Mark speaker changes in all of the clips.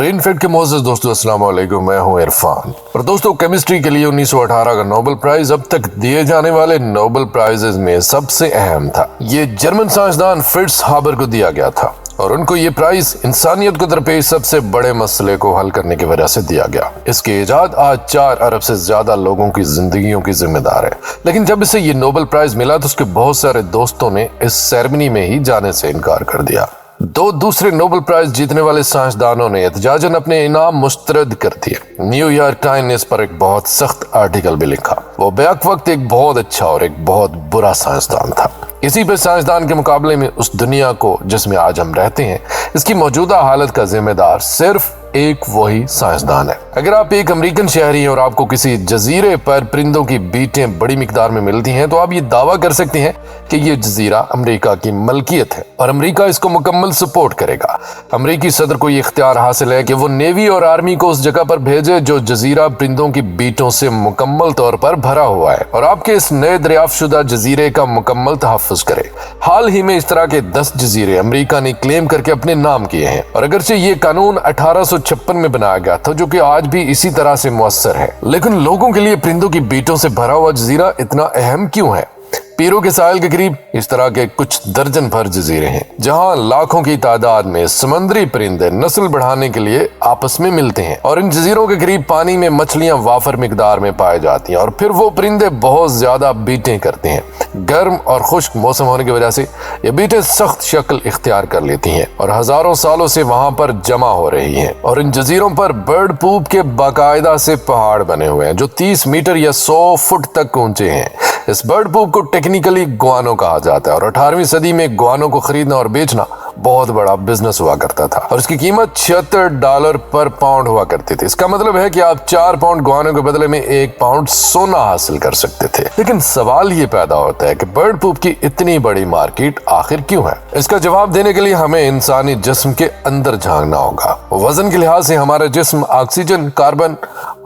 Speaker 1: Brain fact के मोअज़्ज़ज़ दोस्तों अस्सलाम वालेकुम, मैं हूं इरफान। और दोस्तों केमिस्ट्री के लिए 1918 का नोबेल प्राइज अब तक दिए जाने वाले नोबेल प्राइजेस में सबसे अहम था। ये जर्मन साइंसदान फ्रिट्ज हाबर को दिया गया था और उनको ये प्राइज इंसानियत को दरपेश सबसे बड़े मसले को हल करने की वजह से दिया गया। इसकी इजाद आज 4 अरब से ज्यादा लोगों की जिंदगियों की जिम्मेदार है। लेकिन जब इसे ये नोबेल प्राइज मिला तो उसके बहुत सारे दोस्तों ने इस सेरेमनी में ही जाने से इनकार कर दिया। 2 दूसरे नोबेल प्राइज जीतने वाले साइंसदानों ने एहतजाजन अपने इनाम मुस्तरद कर दिए। न्यूयॉर्क टाइम ने इस पर एक बहुत सख्त आर्टिकल भी लिखा। वो बैक वक्त एक बहुत अच्छा और एक बहुत बुरा साइंसदान था। किसी भी साइंसदान के मुकाबले में उस दुनिया को जिसमें आज हम रहते हैं, इसकी मौजूदा हालत का जिम्मेदार सिर्फ एक वही साइंसदान है। अगर आप एक अमेरिकन शहरी हैं और आपको किसी जजीरे पर परिंदों की बीटें बड़ी मिकदार में मिलती हैं तो आप ये दावा कर सकते हैं कि ये जजीरा अमेरिका की मलकियत है और अमेरिका इसको मुकम्मल सपोर्ट करेगा। अमेरिकी सदर को ये इख्तियार हासिल है कि वो नेवी और आर्मी को उस जगह पर भेजे जो जजीरा परिंदों की बीटों से मुकम्मल तौर पर भरा हुआ है और आपके इस नए दरियाफ्त शुदा जजीरे का मुकम्मल तहफ़्फ़ुज़ करे। हाल ही में इस तरह के 10 जजीरे अमेरिका ने क्लेम करके अपने नाम किए हैं और अगरचे ये कानून 1856 में बनाया गया था जो कि आज भी इसी तरह से मुअस्सर है, लेकिन लोगों के लिए परिंदों की बीटों से भरा हुआ जजीरा इतना अहम क्यों है? पीरो के साहिल के करीब इस तरह के कुछ दर्जन भर जजीरे हैं जहां लाखों की तादाद में समुद्री परिंदे नस्ल बढ़ाने के लिए आपस में मिलते हैं और इन जजीरों के करीब पानी में मछलियां वाफर मिकदार में पाई जाती हैं और फिर वो परिंदे बहुत ज्यादा बीटें करते हैं। गर्म और खुश्क मौसम होने की वजह से ये बीटें सख्त शक्ल इख्तियार कर लेती हैं और हजारों सालों से वहां पर जमा हो रही हैं और इन जजीरों पर बर्ड पूप के बाकायदा से पहाड़ बने हुए हैं जो 30 मीटर या 100 फुट तक ऊंचे हैं। इस बर्ड पूप को टेक्निकली गुआनो कहा जाता है और 18वीं सदी में गुआनो को खरीदना और बेचना बहुत बड़ा बिजनेस हुआ करता था और इसकी कीमत $76 पर पाउंड हुआ करती थी। इसका मतलब है कि आप 4 पाउंड गुआनो के बदले में 1 पाउंड सोना हासिल कर सकते थे। लेकिन सवाल ये पैदा होता है कि बर्ड पूप की इतनी बड़ी मार्केट आखिर क्यों है? इसका जवाब देने के लिए हमें इंसानी जिस्म के अंदर झांकना होगा। वजन के लिहाज से हमारा जिस्म ऑक्सीजन, कार्बन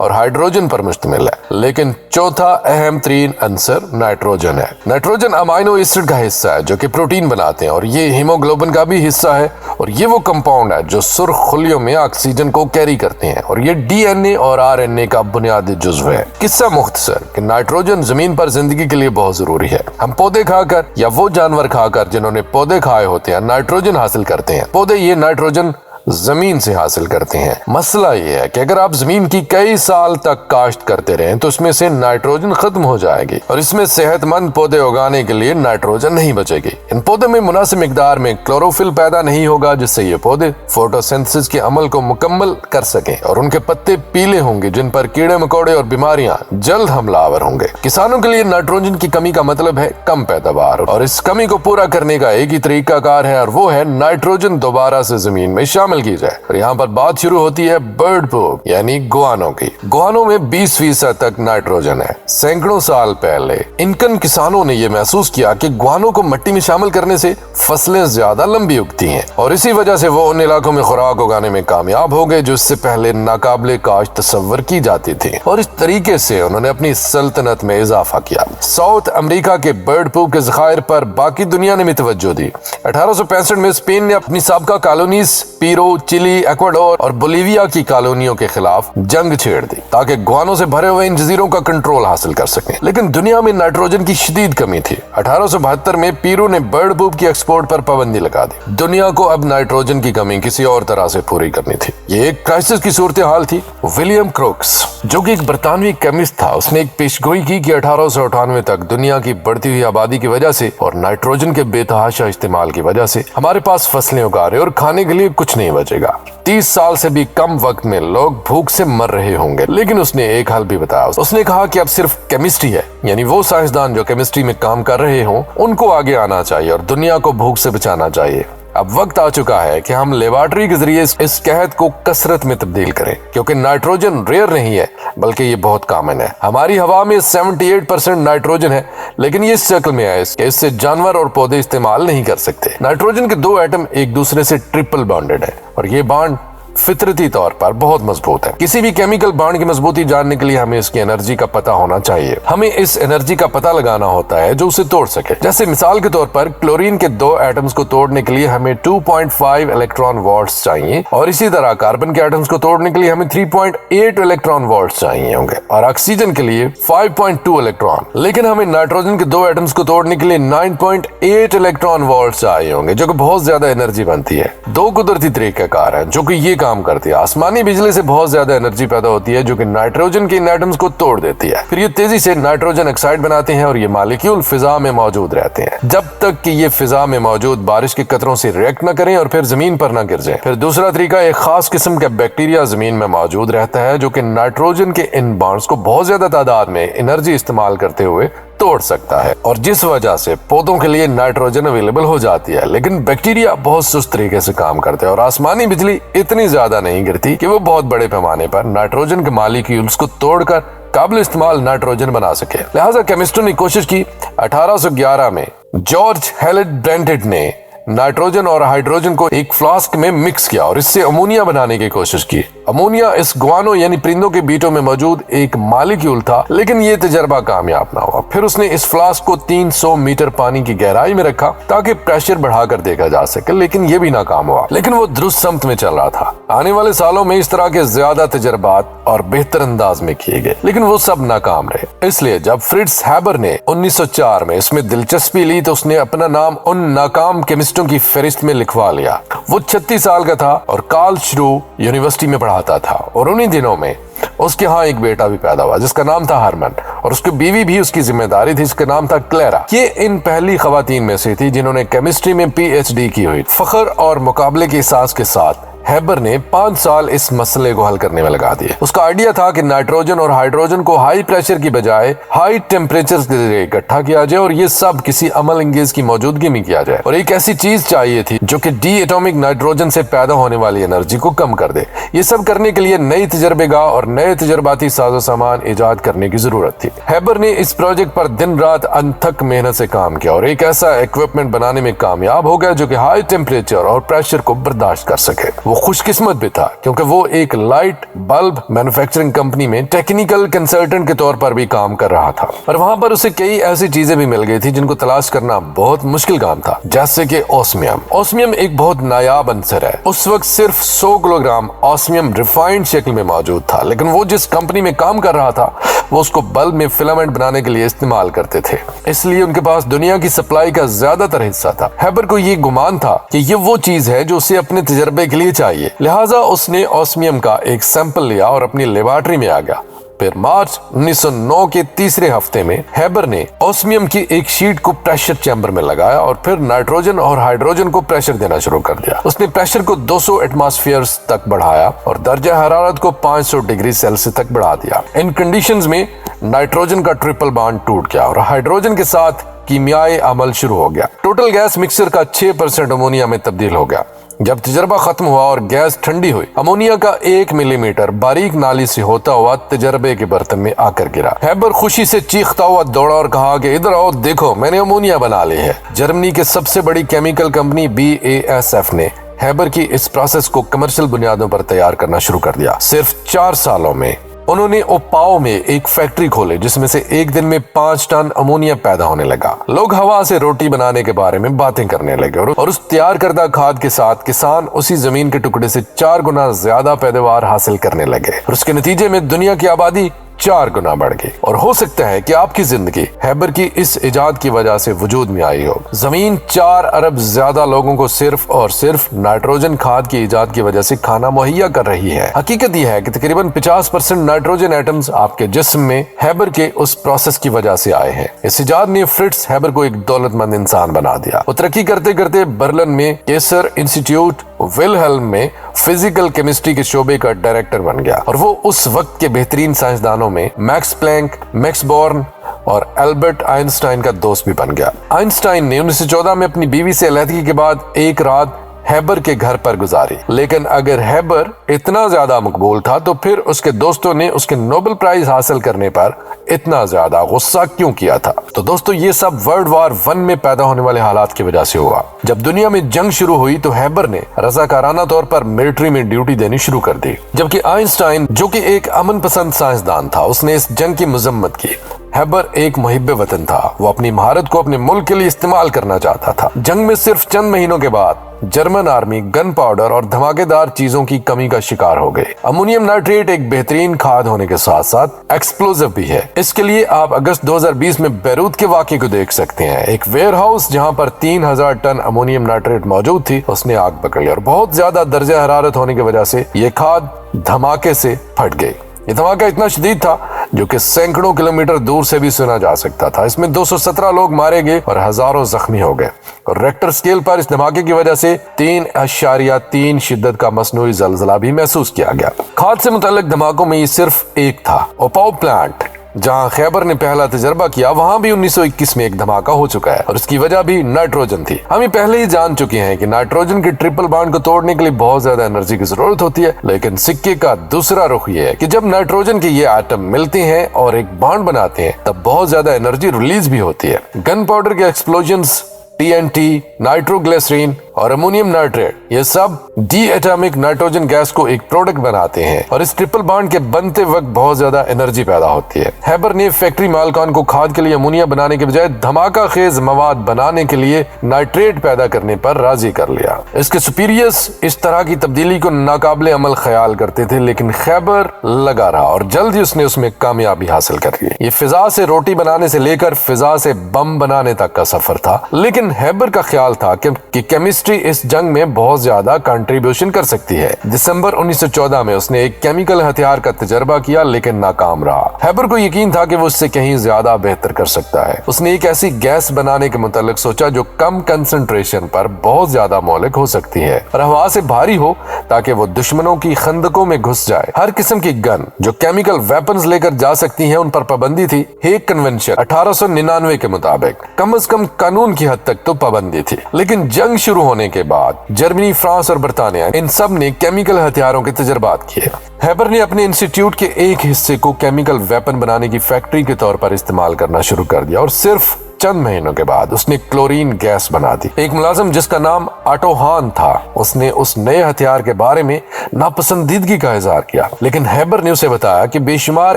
Speaker 1: और हाइड्रोजन पर मुश्तमिल है, लेकिन चौथा अहम तरीन अंसर नाइट्रोजन है। नाइट्रोजन अमाइनो एसिड का हिस्सा है जो कि प्रोटीन बनाते हैं और ये हीमोग्लोबिन का भी हिस्सा है और ये वो कंपाउंड है जो सुर्ख खुलियों में ऑक्सीजन को कैरी करते हैं और ये डीएनए और आरएनए का बुनियादी जुज़्व है। किस्सा मुख्तसर कि नाइट्रोजन जमीन पर जिंदगी के लिए बहुत जरूरी है। हम पौधे खाकर या वो जानवर खाकर जिन्होंने पौधे खाए होते हैं नाइट्रोजन हासिल करते हैं। पौधे ये नाइट्रोजन जमीन से हासिल करते हैं। मसला ये है कि अगर आप जमीन की कई साल तक काश्त करते रहें तो इसमें से नाइट्रोजन खत्म हो जाएगी और इसमें सेहतमंद पौधे उगाने के लिए नाइट्रोजन नहीं बचेगी। इन पौधों में मुनासिब मिकदार में क्लोरोफिल पैदा नहीं होगा जिससे ये पौधे फोटोसिंथेसिस के अमल को मुकम्मल कर सकें और उनके पत्ते पीले होंगे जिन पर कीड़े मकोड़े और बीमारियां जल्द हमलावर होंगे। किसानों के लिए नाइट्रोजन की कमी का मतलब है कम पैदावार और इस कमी को पूरा करने का एक ही तरीकाकार है और वो है नाइट्रोजन दोबारा से जमीन में शामिल की जाए। और यहाँ पर बात शुरू होती है बर्ड पूप यानी गुआनो की। गुआनो में 20% तक नाइट्रोजन है। सैकड़ों साल पहले इनकन किसानों ने यह महसूस किया कि गुआनो को मिट्टी में शामिल करने से फसलें ज्यादा लंबी उगती हैं और इसी वजह से वो उन इलाकों में खुराक उगाने में कामयाब हो गए जो इससे पहले नाकाबिले काश तस्वर की जाती थी और इस तरीके से उन्होंने अपनी सल्तनत में इजाफा किया। साउथ अमेरिका के बर्ड पूप के ज़खायर पर बाकी दुनिया ने भी तवज्जो दी। 1865 में स्पेन ने अपनी साबका कॉलोनीज पीरो, चिली, इक्वाडोर और बोलीविया की कॉलोनियों के खिलाफ जंग छेड़ दी ताकि गुआनो से भरे हुए इन जजीरों का कंट्रोल हासिल कर सकें। लेकिन दुनिया में नाइट्रोजन की शदीद कमी थी। 1872 में पीरू ने बर्ड पूप की एक्सपोर्ट पर पाबंदी लगा दी। दुनिया को अब नाइट्रोजन की कमी किसी और तरह से पूरी करनी थी। ये एक क्राइसिस की सूरत हाल थी। विलियम क्रोक्स जो कि एक बरतानवी केमिस्ट था, उसने एक पेशगोई की कि 1898 तक दुनिया की बढ़ती हुई आबादी की वजह से और नाइट्रोजन के बेतहाशा इस्तेमाल की वजह से हमारे पास फसलें उगा रहे और खाने के लिए कुछ नहीं बचेगा। 30 साल से भी कम वक्त में लोग भूख से मर रहे होंगे। लेकिन उसने एक हल भी बताया। उसने कहा कि अब सिर्फ केमिस्ट्री है, यानी वो साइंसदान जो केमिस्ट्री में काम कर रहे हों उनको आगे आना चाहिए और दुनिया को भूख से बचाना चाहिए। अब वक्त आ चुका है कि हम लेबोरेटरी के जरिए इस कहत को कसरत में तब्दील करें क्योंकि नाइट्रोजन रेयर नहीं है बल्कि ये बहुत कॉमन है। हमारी हवा में 78% नाइट्रोजन है लेकिन ये इस शक्ल में है कि इससे जानवर और पौधे इस्तेमाल नहीं कर सकते। नाइट्रोजन के 2 एटम एक दूसरे से ट्रिपल बॉन्डेड है और ये बॉन्ड फितरती तौर पर बहुत मजबूत है। किसी भी केमिकल बॉन्ड की मजबूती जानने के लिए हमें इसकी एनर्जी का पता होना चाहिए। हमें इस एनर्जी का पता लगाना होता है जो उसे तोड़ सके। जैसे मिसाल के तौर पर क्लोरीन के 2 एटम्स को तोड़ने के लिए हमें 2.5 इलेक्ट्रॉन वोल्ट्स चाहिए, और इसी तरह कार्बन के एटम्स को तोड़ने के लिए हमें 3.8 इलेक्ट्रॉन वोल्ट्स चाहिए होंगे, और ऑक्सीजन के लिए 5.2 इलेक्ट्रॉन। लेकिन हमें नाइट्रोजन के 2 एटम्स को तोड़ने के लिए 9.8 इलेक्ट्रॉन वोल्ट्स चाहिए होंगे, जो कि बहुत ज्यादा एनर्जी बनती है। 2 कुदरती तरीकाकार हैं जो कि ये काम करती है। आसमानी बिजली से बहुत ज्यादा एनर्जी पैदा होती है जो कि नाइट्रोजन के इन एटम्स को तोड़ देती है। फिर ये तेजी से नाइट्रोजन ऑक्साइड बनाते हैं और ये मॉलिक्यूल फिजा में मौजूद रहते हैं जब तक कि ये फिजा में मौजूद बारिश के कतरों से रिएक्ट न करें और फिर जमीन पर न गिर जाए। फिर दूसरा तरीका, एक खास किस्म का बैक्टीरिया जमीन में मौजूद रहता है जो कि नाइट्रोजन के इन बॉन्ड्स को बहुत ज्यादा तादाद में एनर्जी इस्तेमाल करते हुए तोड़ सकता है, और जिस वजह से पौधों के लिए नाइट्रोजन अवेलेबल हो जाती है। लेकिन बैक्टीरिया बहुत सुस्त तरीके से काम करते हैं और आसमानी बिजली इतनी ज्यादा नहीं गिरती कि वो बहुत बड़े पैमाने पर नाइट्रोजन के मॉलिक्यूल्स को तोड़कर काबिल इस्तेमाल नाइट्रोजन बना सके। लिहाजा केमिस्टों ने कोशिश की। 1811 में जॉर्ज हेलेट ब्रेंटेड ने नाइट्रोजन और हाइड्रोजन को एक फ्लास्क में मिक्स किया और इससे अमोनिया बनाने की कोशिश की। अमोनिया इस गुआनो यानी परिंदों के बीटों में मौजूद एक मॉलिक्यूल था, लेकिन ये तजर्बा कामयाब ना हुआ। फिर उसने इस फ्लास्क को 300 मीटर पानी की गहराई में रखा ताकि प्रेशर बढ़ाकर देखा जा सके, लेकिन ये भी नाकाम हुआ। लेकिन वो दुरुस्त समत में चल रहा था। आने वाले सालों में इस तरह के ज्यादा तजर्बात और बेहतर अंदाज में किए गए, लेकिन वो सब नाकाम रहे। इसलिए जब फ्रिट्ज हैबर ने 1904 में इसमें दिलचस्पी ली तो उसने अपना नाम उन नाकाम केमिस्टों की फहरिस्त में लिखवा लिया। वो 36 साल का था और कार्लसरू यूनिवर्सिटी में पढ़ाता था, और उन्हीं दिनों में उसके यहाँ एक बेटा भी पैदा हुआ जिसका नाम था हरमन, और उसकी बीवी भी उसकी जिम्मेदारी थी जिसका नाम था क्लेरा। ये इन पहली खवातीन में से थी जिन्होंने केमिस्ट्री में PhD की हुई। फख्र और मुकाबले के एहसास के साथ हैबर ने 5 साल इस मसले को हल करने में लगा दिए। उसका आइडिया था कि नाइट्रोजन और हाइड्रोजन को हाई प्रेशर की बजाय हाई टेम्परेचर के जरिए इकट्ठा किया जाए, और ये सब किसी अमल इंगेज की मौजूदगी में किया जाए। और एक ऐसी चीज चाहिए थी जो कि डी एटॉमिक नाइट्रोजन से पैदा होने वाली एनर्जी को कम कर दे। ये सब करने के लिए नई तजर्बेगाह और नए तजर्बाती साजो सामान इजाद करने की जरूरत थी। हैबर ने इस प्रोजेक्ट पर दिन रात अनथक मेहनत से काम किया और एक ऐसा इक्विपमेंट बनाने में कामयाब हो गया जो कि हाई टेम्परेचर और प्रेशर को बर्दाश्त कर सके। वो खुशकिस्मत भी था क्योंकि वो एक लाइट बल्ब मैन्युफैक्चरिंग कंपनी में टेक्निकल कंसल्टेंट के तौर पर भी काम कर रहा था, और वहां पर उसे कई ऐसी चीजें भी मिल गई थी जिनको तलाश करना बहुत मुश्किल काम था, जैसे कि ओस्मियम। ओस्मियम एक बहुत नायाब अंसर है। उस वक्त सिर्फ 100 किलोग्राम ओस्मियम रिफाइंड शक्ल में मौजूद था, लेकिन वो जिस कंपनी में काम कर रहा था वो उसको बल्ब में फिलामेंट बनाने के लिए इस्तेमाल करते थे, इसलिए उनके पास दुनिया की सप्लाई का ज्यादातर हिस्सा था। हैबर को ये गुमान था कि ये वो चीज है जो उसे अपने तजर्बे के लिए चाहिए, लिहाजा उसने ओस्मियम का एक सैंपल लिया और अपनी लेबोरेटरी में आ गया। फिर मार्च 1909 के तीसरे हफ्ते में हैबर ने ओस्मियम की एक शीट को प्रेशर चैम्बर में लगाया और फिर नाइट्रोजन और हाइड्रोजन को प्रेशर देना शुरू कर दिया। उसने प्रेशर को 200 एटमॉस्फेयर्स तक बढ़ाया और दर्जा हरारत को 500 डिग्री सेल्सियस तक बढ़ा दिया। इन कंडीशंस में नाइट्रोजन का ट्रिपल बॉन्ड टूट गया और हाइड्रोजन के साथ कीमियाई अमल शुरू हो गया। टोटल गैस मिक्सचर का 6% अमोनिया में तब्दील हो गया। जब तजर्बा खत्म हुआ और गैस ठंडी हुई, अमोनिया का 1 मिलीमीटर बारीक नाली से होता हुआ तजर्बे के बर्तन में आकर गिरा। हैबर खुशी से चीखता हुआ दौड़ा और कहा कि इधर आओ, देखो मैंने अमोनिया बना ली है। जर्मनी के सबसे बड़ी केमिकल कंपनी BASF ने हैबर की इस प्रोसेस को कमर्शियल बुनियादों पर तैयार करना शुरू कर दिया। सिर्फ 4 सालों में उन्होंने ओपाओ में एक फैक्ट्री खोली जिसमें से एक दिन में 5 टन अमोनिया पैदा होने लगा। लोग हवा से रोटी बनाने के बारे में बातें करने लगे और उस तैयार करदा खाद के साथ किसान उसी जमीन के टुकड़े से 4 गुना ज्यादा पैदावार हासिल करने लगे और उसके नतीजे में दुनिया की आबादी 4 गुना बढ़ गई। और हो सकता है कि आपकी जिंदगी हैबर की इस इजाद की वजह से वजूद में आई हो। जमीन 4 अरब ज्यादा लोगों को सिर्फ और सिर्फ नाइट्रोजन खाद की इजाद की वजह से खाना मुहैया कर रही है। हकीकत यह है कि तकरीबन 50% नाइट्रोजन एटम्स आपके जिस्म में हैबर के उस प्रोसेस की वजह से आए हैं। इस इजाद ने फ्रिट्ज हैबर को एक दौलतमंद इंसान बना दिया। वो तरक्की करते करते बर्लिन में केसर इंस्टीट्यूट विलहेल्म में फिजिकल केमिस्ट्री के शोबे का डायरेक्टर बन गया और वो उस वक्त के बेहतरीन साइंसदानों में मैक्स प्लैंक, मैक्स बोर्न और एल्बर्ट आइंस्टाइन का दोस्त भी बन गया। आइंस्टाइन ने 1914 में अपनी बीवी से अलहदगी के बाद एक रात हैबर के घर पर गुजारी। लेकिन अगर हैबर इतना ज्यादा मकबूल था तो फिर उसके दोस्तों ने उसके नोबेल प्राइज हासिल करने पर इतना ज्यादा गुस्सा क्यों किया था? तो दोस्तों ये सब वर्ल्ड वार 1 में पैदा होने वाले हालात की वजह से हुआ। जब दुनिया में जंग शुरू हुई तो हैबर ने रजाकाराना तौर पर मिलिट्री में ड्यूटी देनी शुरू कर दी, जबकि आइंस्टाइन जो कि एक अमन पसंद साइंसदान था उसने इस जंग की मजम्मत की। हैबर एक मुहिब्बे वतन था, वो अपनी महारत को अपने मुल्क के लिए इस्तेमाल करना चाहता था। जंग में सिर्फ चंद महीनों के बाद जर्मन आर्मी गन पाउडर और धमाकेदार चीजों की कमी का शिकार हो गई। अमोनियम नाइट्रेट एक बेहतरीन खाद होने के साथ साथ एक्सप्लोजिव भी है। इसके लिए आप अगस्त 2020 में बैरूत के वाक़े को देख सकते हैं। एक वेयर हाउस जहाँ पर 3000 टन अमोनियम नाइट्रेट मौजूद थी उसने आग पकड़ ली और बहुत ज्यादा दर्जा हरारत होने की वजह से ये खाद धमाके से फट गई। ये धमाका इतना शदीद था जो कि सैकड़ों किलोमीटर दूर से भी सुना जा सकता था। इसमें 217 लोग मारे गए और हजारों जख्मी हो गए और रेक्टर स्केल पर इस धमाके की वजह से 3.3 शिद्दत का मसनूई जलजला भी महसूस किया गया। खाद से मुतल्लिक धमाकों में ये सिर्फ एक था। ओपाओ प्लांट जहां खैबर ने पहला तजर्बा किया वहां भी 1921 में एक धमाका हो चुका है और इसकी वजह भी नाइट्रोजन थी। हम ये पहले ही जान चुके हैं कि नाइट्रोजन के ट्रिपल बॉन्ड को तोड़ने के लिए बहुत ज्यादा एनर्जी की जरूरत होती है, लेकिन सिक्के का दूसरा रुख ये है कि जब नाइट्रोजन के ये एटम मिलते हैं और एक बॉन्ड बनाते हैं तब बहुत ज्यादा एनर्जी रिलीज भी होती है। गन पाउडर के एक्सप्लोजन्स, TNT, नाइट्रोग्लिसरीन और अमोनियम नाइट्रेट ये सब डी एटॉमिक नाइट्रोजन गैस को एक प्रोडक्ट बनाते हैं और इस ट्रिपल बॉन्ड के बनते वक्त बहुत ज्यादा एनर्जी पैदा होती है। हैबर ने फैक्ट्री मालकान को खाद के लिए अमोनिया बनाने के बजाय धमाका खेज मवाद बनाने के लिए नाइट्रेट पैदा करने पर राजी कर लिया। इसके सुपीरियर्स इस तरह की तब्दीली को नाकाबिले अमल ख्याल करते थे, लेकिन खैबर लगा रहा और जल्द ही उसने उसमें कामयाबी हासिल कर ली। ये फिजा से रोटी बनाने से लेकर फिजा से बम बनाने तक का सफर था, लेकिन हैबर का ख्याल था कि केमिस्ट्री इस जंग में बहुत ज्यादा कंट्रीब्यूशन कर सकती है। दिसंबर 1914 में उसने एक केमिकल हथियार का तजर्बा किया लेकिन नाकाम रहा। हैबर को यकीन था कि वो उससे कहीं ज्यादा बेहतर कर सकता है। उसने एक ऐसी गैस बनाने के मुतालिक सोचा जो कम कंसंट्रेशन पर बहुत ज्यादा मौलिक हो सकती है और हवा से भारी हो ताकि वो दुश्मनों की खंदकों में घुस जाए। हर किस्म की गन जो केमिकल वेपन्स लेकर जा सकती हैं उन पर पाबंदी थी। हेग कन्वेंशन 1899 के मुताबिक कम से कम कानून की हद तक तो पाबंदी थी, लेकिन जंग शुरू होने के बाद जर्मनी, फ्रांस और बर्तानिया इन सब ने केमिकल हथियारों के तजर्बात किए। हैबर ने अपने इंस्टीट्यूट के एक हिस्से को केमिकल वेपन बनाने की फैक्ट्री के तौर पर इस्तेमाल करना शुरू कर दिया और सिर्फ चंद महीनों के बाद उसने क्लोरीन गैस बना दी। एक मुलाजिम जिसका नाम ऑटो हान था उसने उस नए हथियार के बारे में नापसंदीदगी का इजहार किया, लेकिन हैबर ने उसे बताया कि बेशुमार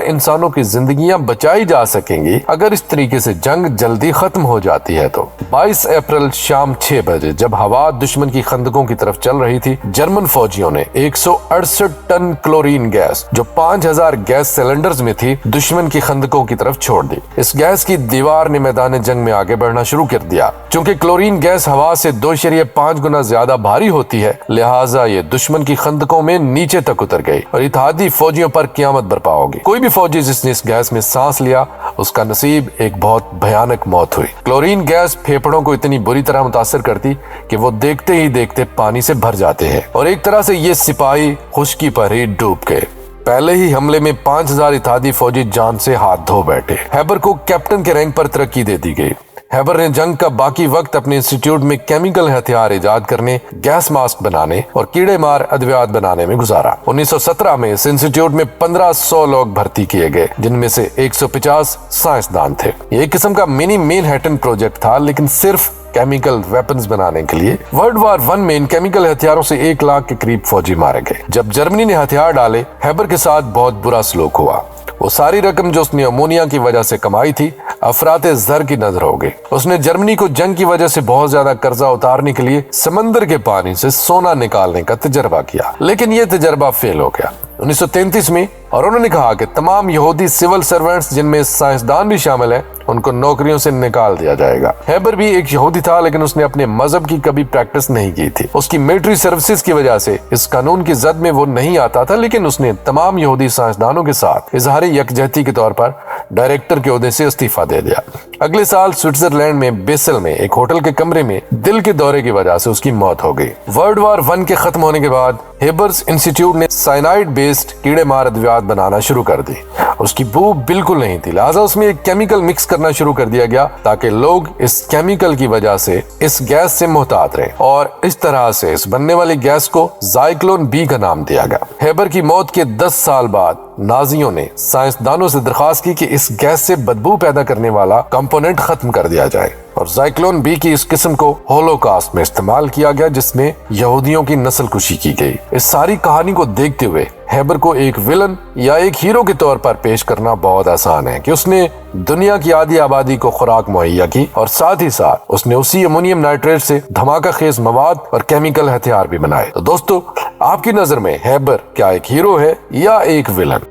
Speaker 1: इंसानों की जिंदगियां बचाई जा सकेंगी अगर इस तरीके से जंग जल्दी खत्म हो जाती है। तो 22 अप्रैल शाम 6 बजे जब हवा दुश्मन की खंदकों की तरफ चल रही थी, जर्मन फौजियों ने 168 टन क्लोरीन गैस जो 5000 गैस सिलेंडर्स में थी दुश्मन की खंदकों की तरफ छोड़ दी। इस गैस की दीवार ने मैदान जंग में आगे बढ़ना शुरू कर दिया। चूंकि क्लोरीन गैस हवा से 2.5 गुना ज्यादा भारी होती है, लिहाजा ये दुश्मन की खंदकों में नीचे तक उतर गई और इत्तेहादी फौजियों पर क़यामत बरपा होगी। कोई भी फौजी जिसने इस गैस में सांस लिया उसका नसीब एक बहुत भयानक मौत हुई। क्लोरीन गैस फेफड़ों को इतनी बुरी तरह मुतासर करती कि वो देखते ही देखते पानी से भर जाते हैं और एक तरह से ये सिपाही खुश्की पर ही डूब गए। पहले ही हमले में 5000 इत्तेहादी फौजी जान से हाथ धो बैठे। हैबर को कैप्टन के रैंक पर तरक्की दे दी गई। हैबर ने जंग का बाकी वक्त अपने इंस्टीट्यूट में केमिकल हथियार इजाद करने, गैस मास्क बनाने और कीड़े मार अद्वियात बनाने में गुजारा। 1917 में इस इंस्टीट्यूट में 1500 लोग भर्ती किए गए, जिनमें से 150 साइंसदान थे। ये एक किस्म का मिनी मैनहट्टन प्रोजेक्ट था, लेकिन सिर्फ केमिकल वेपन्स बनाने के लिए। वर्ल्ड वार 1 में इन केमिकल हथियारों से 1 लाख के करीब फौजी मारे गए। जब जर्मनी ने हथियार डाले, हैबर के साथ बहुत बुरा सलूक हुआ। वो सारी रकम जो उसने अमोनिया की वजह से कमाई थी अफराते ज़र की नजर हो गई। उसने जर्मनी को जंग की वजह से बहुत ज्यादा कर्जा उतारने के लिए समंदर के पानी से सोना निकालने का तजर्बा किया, लेकिन ये तजर्बा फेल हो गया 1933 में। और उन्होंने कहा कि तमाम यहूदी सिविल सर्वेंट्स जिनमें साइंसदान भी शामिल हैं उनको नौकरियों से निकाल दिया जाएगा। हैबर भी एक यहूदी था, लेकिन उसने अपने मजहब की कभी प्रैक्टिस नहीं की थी। उसकी मिलिट्री सर्विसेज की वजह से इस कानून की जद में वो नहीं आता था, लेकिन उसने तमाम यहूदी साइंसदानों के साथ इजहार यकजहती के तौर पर डायरेक्टर के ओहदे से इस्तीफा दे दिया। अगले साल स्विट्जरलैंड में बेसल में एक होटल के कमरे में दिल के दौरे की वजह से उसकी मौत हो गई। वर्ल्ड वार 1 के खत्म होने के बाद हेबर्स इंस्टीट्यूट ने साइनाइड बेस्ड कीड़े मार अद्वियात बनाना शुरू कर दी। اس کی بو بالکل نہیں تھی، لہٰذا اس میں ایک کیمیکل مکس کرنا شروع کر دیا گیا تاکہ لوگ اس کیمیکل کی وجہ سے اس گیس سے محتاط رہے، اور اس طرح سے اس بننے والی گیس کو زائکلون بی کا نام دیا گیا۔ ہیبر کی موت کے 10 سال بعد نازیوں نے سائنسدانوں سے درخواست کی کہ اس گیس سے بدبو پیدا کرنے والا کمپوننٹ ختم کر دیا جائے، اور زائکلون بی کی اس قسم کو ہولوکاسٹ میں استعمال کیا گیا جس میں یہودیوں کی نسل کشی کی گئی۔ اس ساری کہانی کو دیکھتے ہوئے ہیبر کو ایک ویلن یا ایک ہیرو کے طور پر پیش کرنا بہت آسان ہے کہ اس نے دنیا کی آدھی آبادی کو خوراک مہیا کی، اور ساتھ ہی ساتھ اس نے اسی امونیم نائٹریٹ سے دھماکہ خیز مواد اور کیمیکل ہتھیار بھی بنائے۔ تو دوستو، آپ کی نظر میں ہیبر کیا ایک ہیرو ہے یا ایک ویلن؟